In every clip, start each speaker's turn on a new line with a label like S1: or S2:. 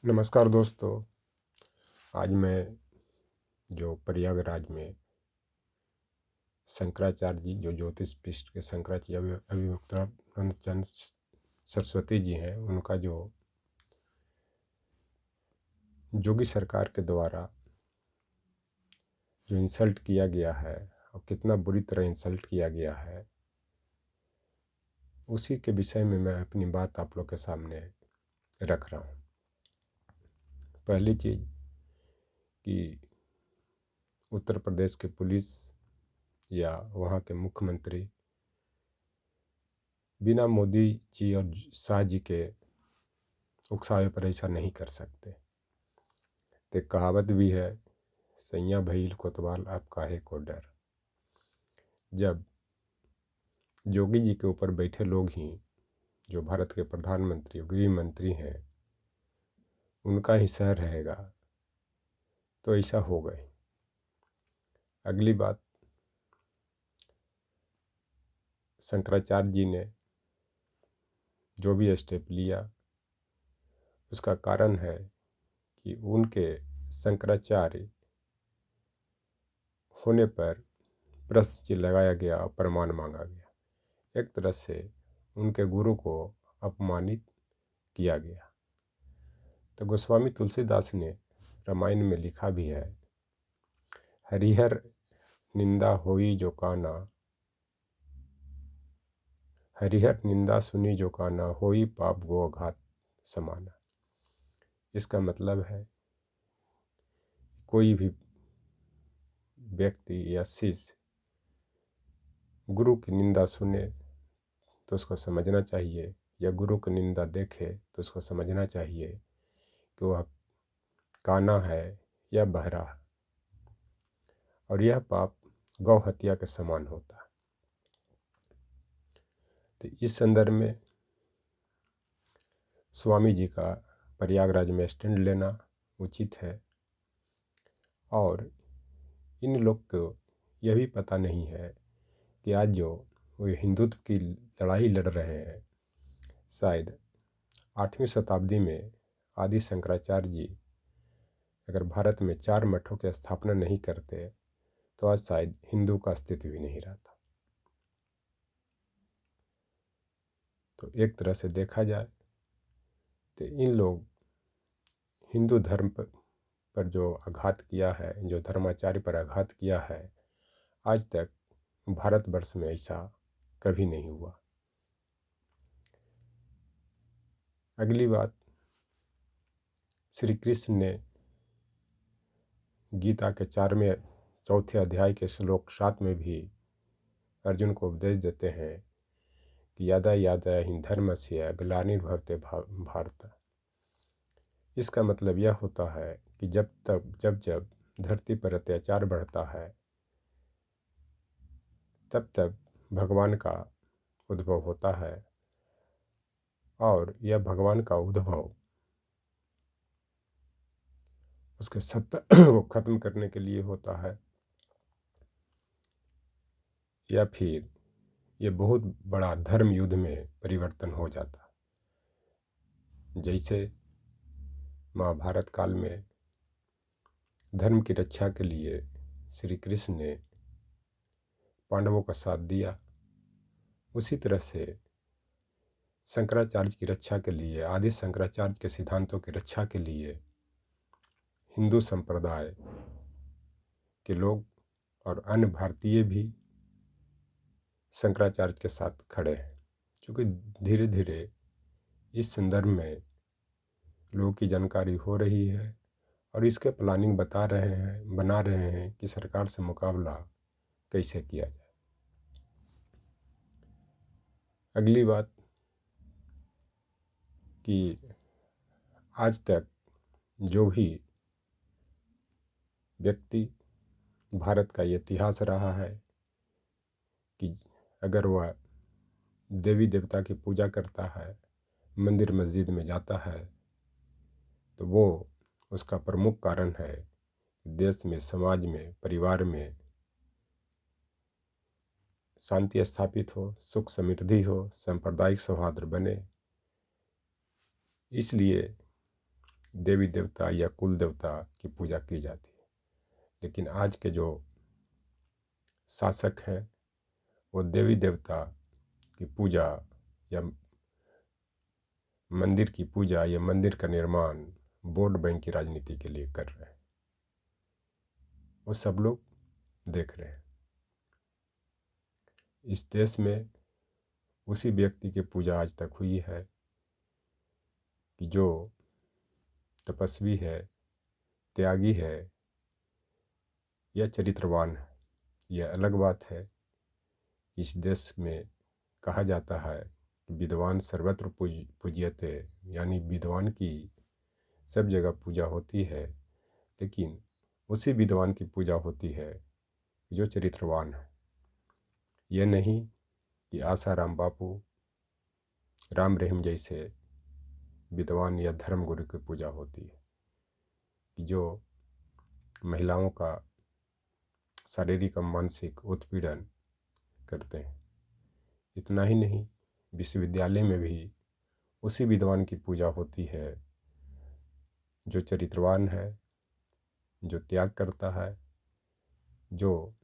S1: नमस्कार दोस्तों। आज मैं जो प्रयागराज में शंकराचार्य जी जो ज्योतिष पीठ के शंकराचार्य अभिमुक्तानंद चंद सरस्वती जी हैं, उनका जो योगी सरकार के द्वारा जो इंसल्ट किया गया है और कितना बुरी तरह इंसल्ट किया गया है, उसी के विषय में मैं अपनी बात आप लोग के सामने रख रहा हूँ। पहली चीज़ कि उत्तर प्रदेश के पुलिस या वहाँ के मुख्यमंत्री बिना मोदी जी और शाह जी के उकसावे पर ऐसा नहीं कर सकते। तो एक कहावत भी है, सैया भइल कोतवाल अब काहे को डर। जब योगी जी के ऊपर बैठे लोग ही जो भारत के प्रधानमंत्री गृह मंत्री हैं, उनका ही शहर रहेगा तो ऐसा हो गए। अगली बात, शंकराचार्य जी ने जो भी स्टेप लिया उसका कारण है कि उनके शंकराचार्य होने पर प्रश्न लगाया गया और प्रमाण मांगा गया। एक तरह से उनके गुरु को अपमानित किया गया। तो गोस्वामी तुलसीदास ने रामायण में लिखा भी है, हरिहर निंदा होई जो काना, हरिहर निंदा सुनी जो काना, होई पाप गो घात समाना। इसका मतलब है कोई भी व्यक्ति या शिष्य गुरु की निंदा सुने तो उसको समझना चाहिए, या गुरु की निंदा देखे तो उसको समझना चाहिए कि वह काना है या बहरा है, और यह पाप गौ हत्या के समान होता है। तो इस संदर्भ में स्वामी जी का प्रयागराज में स्टैंड लेना उचित है। और इन लोग को यह भी पता नहीं है कि आज जो वो हिंदुत्व की लड़ाई लड़ रहे हैं, शायद 8वीं शताब्दी में आदि शंकराचार्य जी अगर भारत में 4 मठों की स्थापना नहीं करते तो आज शायद हिंदू का अस्तित्व भी नहीं रहता। तो एक तरह से देखा जाए तो इन लोग हिंदू धर्म पर जो आघात किया है, जो धर्माचार्य पर आघात किया है, आज तक भारतवर्ष में ऐसा कभी नहीं हुआ। अगली बात, श्री कृष्ण ने गीता के 4वें अध्याय के श्लोक 7 में भी अर्जुन को उपदेश देते हैं कि यदा यदा हि धर्मस्य ग्लानिर्भवते भारत। इसका मतलब यह होता है कि जब जब धरती पर अत्याचार बढ़ता है, तब तब भगवान का उद्भव होता है, और यह भगवान का उद्भव उसके सत्ता को खत्म करने के लिए होता है, या फिर ये बहुत बड़ा धर्म युद्ध में परिवर्तन हो जाता। जैसे महाभारत काल में धर्म की रक्षा के लिए श्री कृष्ण ने पांडवों का साथ दिया, उसी तरह से शंकराचार्य की रक्षा के लिए, आदि शंकराचार्य के सिद्धांतों की रक्षा के लिए हिंदू संप्रदाय के लोग और अन्य भारतीय भी शंकराचार्य के साथ खड़े हैं। क्योंकि धीरे धीरे इस संदर्भ में लोगों की जानकारी हो रही है और इसके प्लानिंग बना रहे हैं कि सरकार से मुकाबला कैसे किया जाए। अगली बात कि आज तक जो भी व्यक्ति भारत का इतिहास रहा है कि अगर वह देवी देवता की पूजा करता है, मंदिर मस्जिद में जाता है, तो वो उसका प्रमुख कारण है देश में, समाज में, परिवार में शांति स्थापित हो, सुख समृद्धि हो, सांप्रदायिक सौहार्द बने। इसलिए देवी देवता या कुल देवता की पूजा की जाती है। लेकिन आज के जो शासक हैं वो देवी देवता की पूजा या मंदिर की पूजा या मंदिर का निर्माण वोट बैंक की राजनीति के लिए कर रहे हैं। वो सब लोग देख रहे हैं। इस देश में उसी व्यक्ति की पूजा आज तक हुई है कि जो तपस्वी है, त्यागी है या चरित्रवान है। यह अलग बात है। इस देश में कहा जाता है कि विद्वान सर्वत्र पूज्यते, यानी विद्वान की सब जगह पूजा होती है, लेकिन उसी विद्वान की पूजा होती है जो चरित्रवान है। यह नहीं कि आसाराम बापू, राम रहीम जैसे विद्वान या धर्मगुरु की पूजा होती है कि जो महिलाओं का शारीरिक और मानसिक उत्पीड़न करते हैं। इतना ही नहीं, विश्वविद्यालय में भी उसी विद्वान की पूजा होती है जो चरित्रवान है, जो त्याग करता है, जो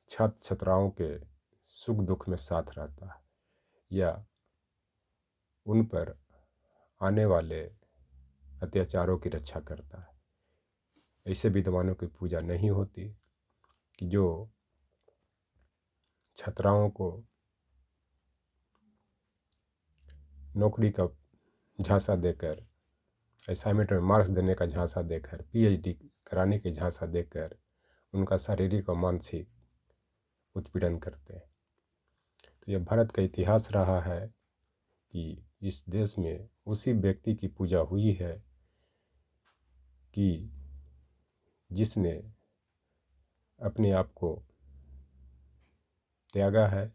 S1: छात्र छात्राओं के सुख दुख में साथ रहता है या उन पर आने वाले अत्याचारों की रक्षा करता है। ऐसे विद्वानों की पूजा नहीं होती कि जो छात्राओं को नौकरी का झांसा देकर, असाइनमेंट में मार्क्स देने का झांसा देकर, पीएचडी कराने के झांसा देकर उनका शारीरिक और मानसिक उत्पीड़न करते हैं। तो यह भारत का इतिहास रहा है कि इस देश में उसी व्यक्ति की पूजा हुई है कि जिसने अपने आप को त्यागा है,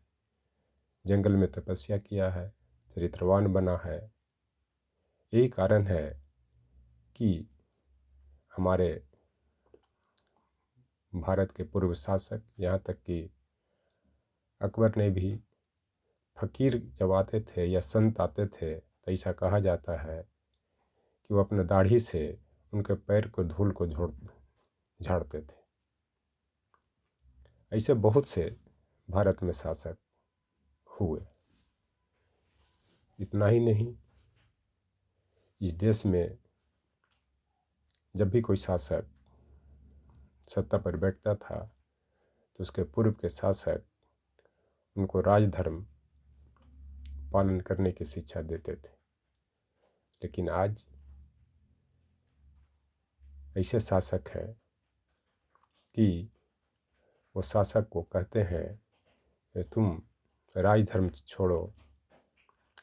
S1: जंगल में तपस्या किया है, चरित्रवान बना है। यही कारण है कि हमारे भारत के पूर्व शासक, यहाँ तक कि अकबर ने भी फकीर जब आते थे या संत आते थे तो ऐसा कहा जाता है कि वो अपने दाढ़ी से उनके पैर को धूल को झाड़ते थे। ऐसे बहुत से भारत में शासक हुए। इतना ही नहीं, इस देश में जब भी कोई शासक सत्ता पर बैठता था तो उसके पूर्व के शासक उनको राजधर्म पालन करने की शिक्षा देते थे। लेकिन आज ऐसे शासक हैं कि वो शासक को कहते हैं कि तुम राजधर्म छोड़ो,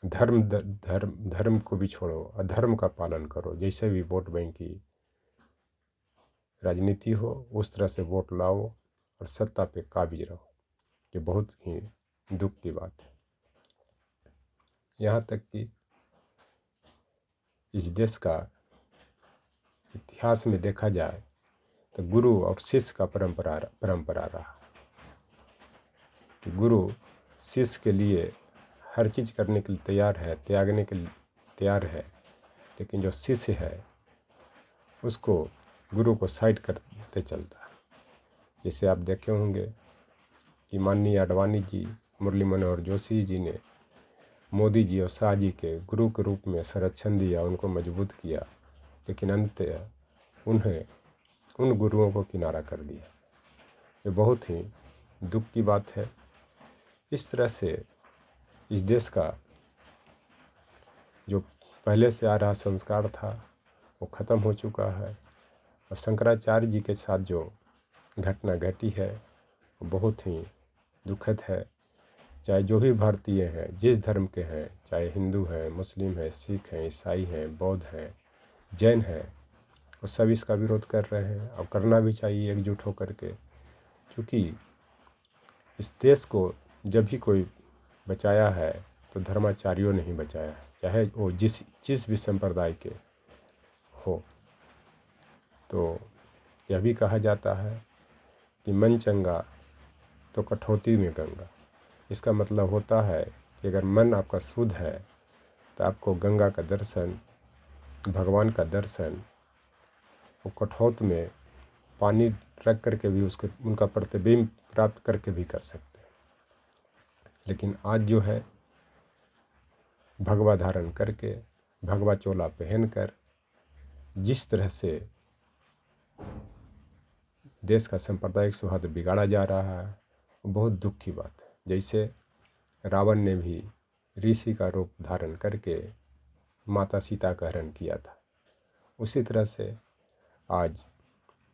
S1: धर्म को भी छोड़ो, अधर्म का पालन करो। जैसे भी वोट बैंक की राजनीति हो उस तरह से वोट लाओ और सत्ता पे काबिज रहो। ये बहुत ही दुख की बात है। यहाँ तक कि इस देश का इतिहास में देखा जाए तो गुरु और शिष्य का परंपरा रहा कि गुरु शिष्य के लिए हर चीज़ करने के लिए तैयार है, त्यागने के लिए तैयार है, लेकिन जो शिष्य है उसको गुरु को साइड करते चलता है। जैसे आप देखे होंगे कि माननीय आडवाणी जी, मुरली मनोहर जोशी जी ने मोदी जी और शाह जी के गुरु के रूप में संरक्षण दिया, उनको मजबूत किया, लेकिन अंततः उन्हें उन गुरुओं को किनारा कर दिया। ये बहुत ही दुख की बात है। इस तरह से इस देश का जो पहले से आ रहा संस्कार था वो ख़त्म हो चुका है और शंकराचार्य जी के साथ जो घटना घटी है वो बहुत ही दुखद है। चाहे जो भी भारतीय हैं, जिस धर्म के हैं, चाहे हिंदू हैं, मुस्लिम हैं, सिख हैं, ईसाई हैं, बौद्ध हैं, जैन हैं, वो सब इसका विरोध कर रहे हैं और करना भी चाहिए एकजुट होकर के। क्योंकि इस देश को जब भी कोई बचाया है तो धर्माचार्यों ने ही बचाया है, चाहे वो जिस भी संप्रदाय के हो। तो यह भी कहा जाता है कि मन चंगा तो कठौती में गंगा। इसका मतलब होता है कि अगर मन आपका शुद्ध है तो आपको गंगा का दर्शन भगवान का दर्शन वो कठौत में पानी रख करके भी उनका प्रतिबिंब प्राप्त करके भी कर सकते हैं। लेकिन आज जो है भगवा धारण करके, भगवा चोला पहनकर जिस तरह से देश का सांप्रदायिक सौहार्द बिगाड़ा जा रहा है वो बहुत दुख की बात है। जैसे रावण ने भी ऋषि का रूप धारण करके माता सीता का हरण किया था, उसी तरह से आज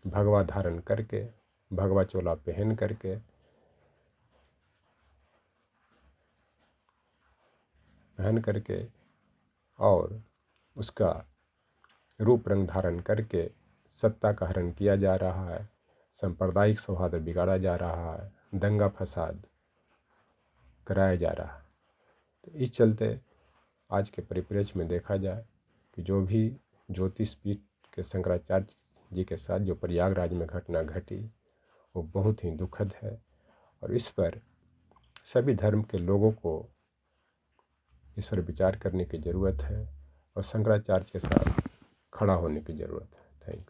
S1: भगवा धारण करके, भगवा चोला पहन करके और उसका रूप रंग धारण करके सत्ता का हरण किया जा रहा है, सांप्रदायिक सौहार्द बिगाड़ा जा रहा है, दंगा फसाद कराया जा रहा है। तो इस चलते आज के परिप्रेक्ष्य में देखा जाए कि जो भी ज्योतिष पीठ के शंकराचार्य जी के साथ जो प्रयागराज में घटना घटी वो बहुत ही दुखद है और इस पर सभी धर्म के लोगों को इस पर विचार करने की ज़रूरत है और शंकराचार्य के साथ खड़ा होने की ज़रूरत है। थैंक्स।